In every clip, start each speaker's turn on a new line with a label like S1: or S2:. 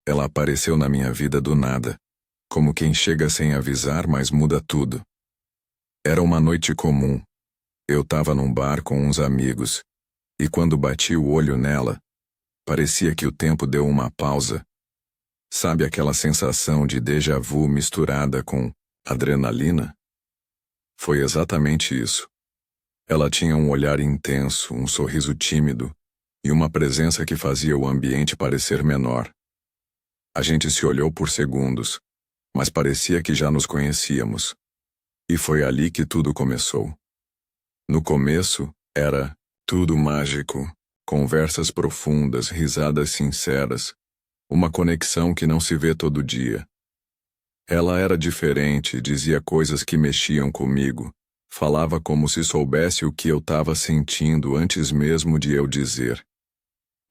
S1: Ela apareceu na minha vida do nada, como quem chega sem avisar, mas muda tudo. Era uma noite comum. Eu estava num bar com uns amigos, e quando bati o olho nela, parecia que o tempo deu uma pausa. Sabe aquela sensação de déjà vu misturada com adrenalina? Foi exatamente isso. Ela tinha um olhar intenso, um sorriso tímido e uma presença que fazia o ambiente parecer menor. A gente se olhou por segundos, mas parecia que já nos conhecíamos. E foi ali que tudo começou. No começo, era tudo mágico, conversas profundas, risadas sinceras, uma conexão que não se vê todo dia. Ela era diferente, dizia coisas que mexiam comigo, falava como se soubesse o que eu estava sentindo antes mesmo de eu dizer.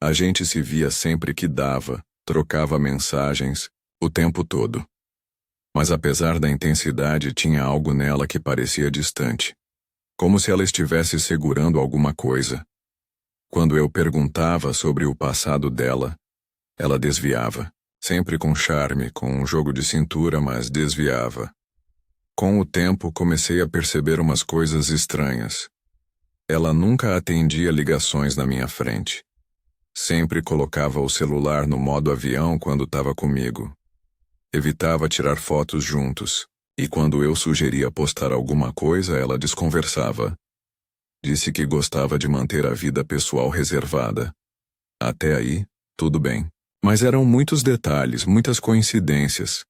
S1: A gente se via sempre que dava, trocava mensagens, o tempo todo. Mas apesar da intensidade, tinha algo nela que parecia distante. Como se ela estivesse segurando alguma coisa. Quando eu perguntava sobre o passado dela, ela desviava. Sempre com charme, com um jogo de cintura, mas desviava. Com o tempo, comecei a perceber umas coisas estranhas. Ela nunca atendia ligações na minha frente. Sempre colocava o celular no modo avião quando estava comigo. Evitava tirar fotos juntos, e quando eu sugeria postar alguma coisa, ela desconversava. Disse que gostava de manter a vida pessoal reservada. Até aí, tudo bem. Mas eram muitos detalhes, muitas coincidências.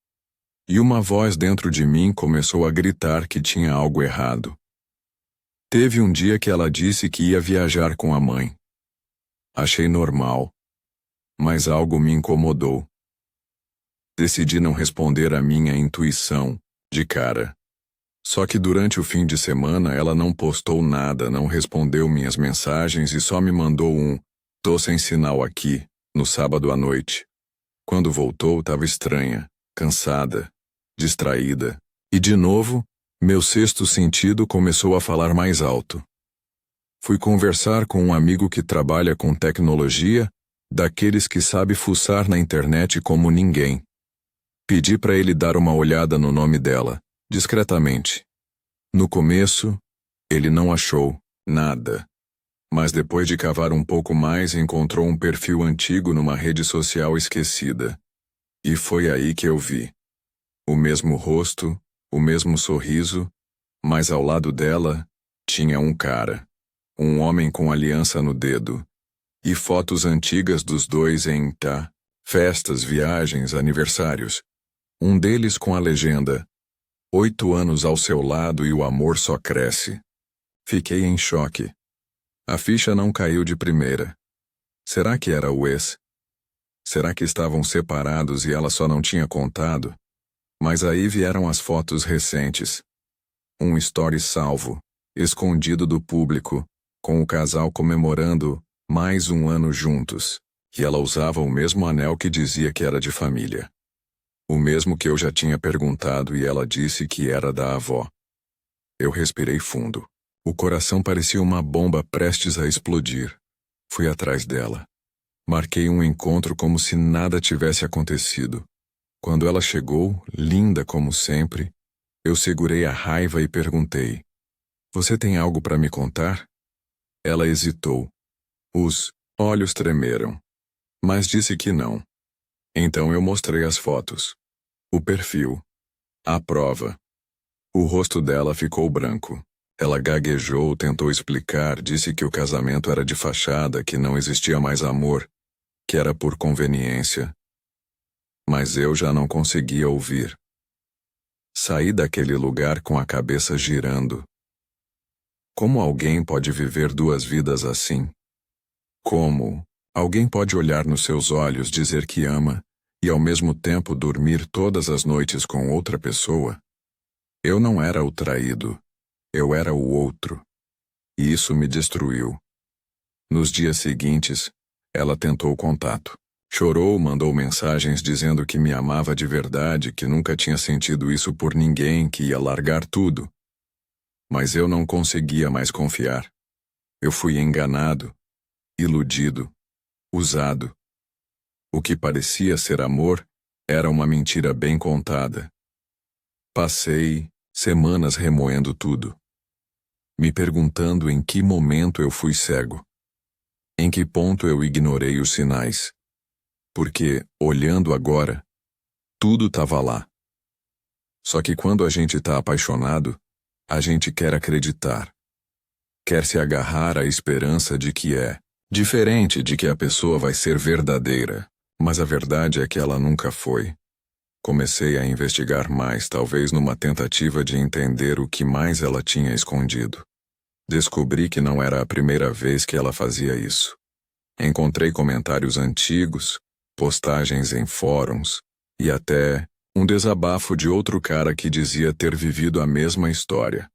S1: E uma voz dentro de mim começou a gritar que tinha algo errado. Teve um dia que ela disse que ia viajar com a mãe. Achei normal, mas algo me incomodou. Decidi não responder à minha intuição, de cara. Só que durante o fim de semana ela não postou nada, não respondeu minhas mensagens e só me mandou um "tô sem sinal aqui", no sábado à noite. Quando voltou, estava estranha, cansada, distraída. E de novo, meu sexto sentido começou a falar mais alto. Fui conversar com um amigo que trabalha com tecnologia, daqueles que sabe fuçar na internet como ninguém. Pedi para ele dar uma olhada no nome dela, discretamente. No começo, ele não achou nada. Mas depois de cavar um pouco mais, encontrou um perfil antigo numa rede social esquecida. E foi aí que eu vi. O mesmo rosto, o mesmo sorriso, mas ao lado dela, tinha um cara. Um homem com aliança no dedo. E fotos antigas dos dois em festas, viagens, aniversários. Um deles com a legenda: 8 anos ao seu lado e o amor só cresce. Fiquei em choque. A ficha não caiu de primeira. Será que era o ex? Será que estavam separados e ela só não tinha contado? Mas aí vieram as fotos recentes. Um story salvo, escondido do público, com o casal comemorando mais um ano juntos. E ela usava o mesmo anel que dizia que era de família. O mesmo que eu já tinha perguntado e ela disse que era da avó. Eu respirei fundo. O coração parecia uma bomba prestes a explodir. Fui atrás dela. Marquei um encontro como se nada tivesse acontecido. Quando ela chegou, linda como sempre, eu segurei a raiva e perguntei: "Você tem algo para me contar?" Ela hesitou. Os olhos tremeram. Mas disse que não. Então eu mostrei as fotos. O perfil. A prova. O rosto dela ficou branco. Ela gaguejou, tentou explicar, disse que o casamento era de fachada, que não existia mais amor, que era por conveniência. Mas eu já não conseguia ouvir. Saí daquele lugar com a cabeça girando. Como alguém pode viver 2 vidas assim? Como alguém pode olhar nos seus olhos, dizer que ama, e ao mesmo tempo dormir todas as noites com outra pessoa? Eu não era o traído. Eu era o outro. E isso me destruiu. Nos dias seguintes, ela tentou contato. Chorou, mandou mensagens dizendo que me amava de verdade, que nunca tinha sentido isso por ninguém, que ia largar tudo. Mas eu não conseguia mais confiar. Eu fui enganado, iludido, usado. O que parecia ser amor era uma mentira bem contada. Passei semanas remoendo tudo, me perguntando em que momento eu fui cego, em que ponto eu ignorei os sinais. Porque, olhando agora, tudo estava lá. Só que quando a gente está apaixonado, a gente quer acreditar. Quer se agarrar à esperança de que é diferente, de que a pessoa vai ser verdadeira. Mas a verdade é que ela nunca foi. Comecei a investigar mais, talvez numa tentativa de entender o que mais ela tinha escondido. Descobri que não era a primeira vez que ela fazia isso. Encontrei comentários antigos, postagens em fóruns, e até um desabafo de outro cara que dizia ter vivido a mesma história.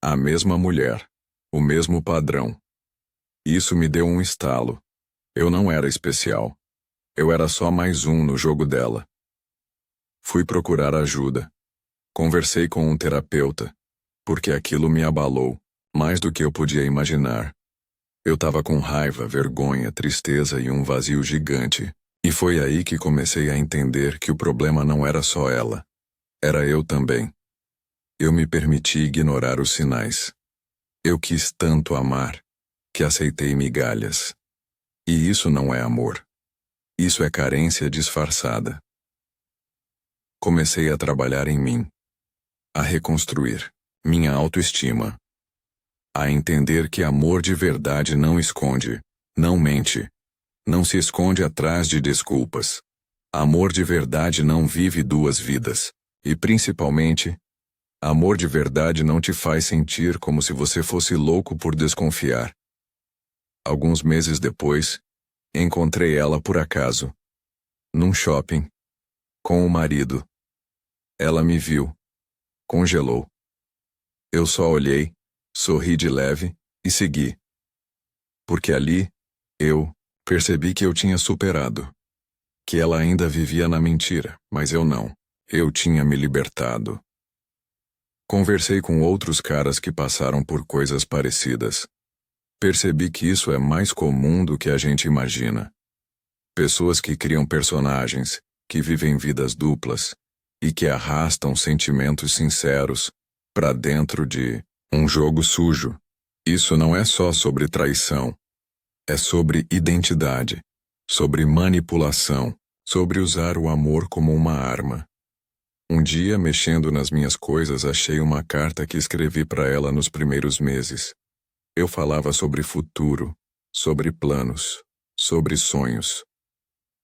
S1: A mesma mulher. O mesmo padrão. Isso me deu um estalo. Eu não era especial. Eu era só mais um no jogo dela. Fui procurar ajuda. Conversei com um terapeuta, porque aquilo me abalou, mais do que eu podia imaginar. Eu estava com raiva, vergonha, tristeza e um vazio gigante. E foi aí que comecei a entender que o problema não era só ela. Era eu também. Eu me permiti ignorar os sinais. Eu quis tanto amar, que aceitei migalhas. E isso não é amor. Isso é carência disfarçada. Comecei a trabalhar em mim. A reconstruir minha autoestima. A entender que amor de verdade não esconde, não mente. Não se esconde atrás de desculpas. Amor de verdade não vive duas vidas. E principalmente, amor de verdade não te faz sentir como se você fosse louco por desconfiar. Alguns meses depois, encontrei ela por acaso. Num shopping. Com o marido. Ela me viu. Congelou. Eu só olhei, sorri de leve e segui. Porque ali, eu percebi que eu tinha superado. Que ela ainda vivia na mentira, mas eu não. Eu tinha me libertado. Conversei com outros caras que passaram por coisas parecidas. Percebi que isso é mais comum do que a gente imagina. Pessoas que criam personagens, que vivem vidas duplas, e que arrastam sentimentos sinceros para dentro de um jogo sujo. Isso não é só sobre traição. É sobre identidade, sobre manipulação, sobre usar o amor como uma arma. Um dia, mexendo nas minhas coisas, achei uma carta que escrevi para ela nos primeiros meses. Eu falava sobre futuro, sobre planos, sobre sonhos.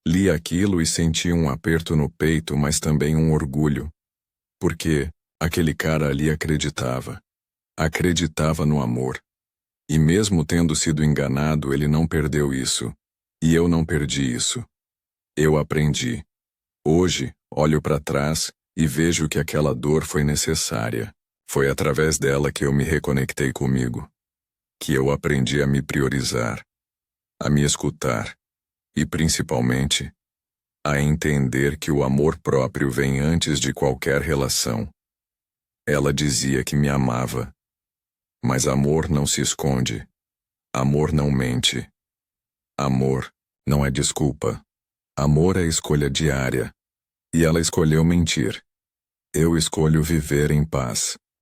S1: Li aquilo e senti um aperto no peito, mas também um orgulho. Porque aquele cara ali acreditava. Acreditava no amor. E mesmo tendo sido enganado, ele não perdeu isso. E eu não perdi isso. Eu aprendi. Hoje, olho para trás e vejo que aquela dor foi necessária. Foi através dela que eu me reconectei comigo. Que eu aprendi a me priorizar. A me escutar. E, principalmente, a entender que o amor próprio vem antes de qualquer relação. Ela dizia que me amava. Mas amor não se esconde. Amor não mente. Amor não é desculpa. Amor é escolha diária. E ela escolheu mentir. Eu escolho viver em paz.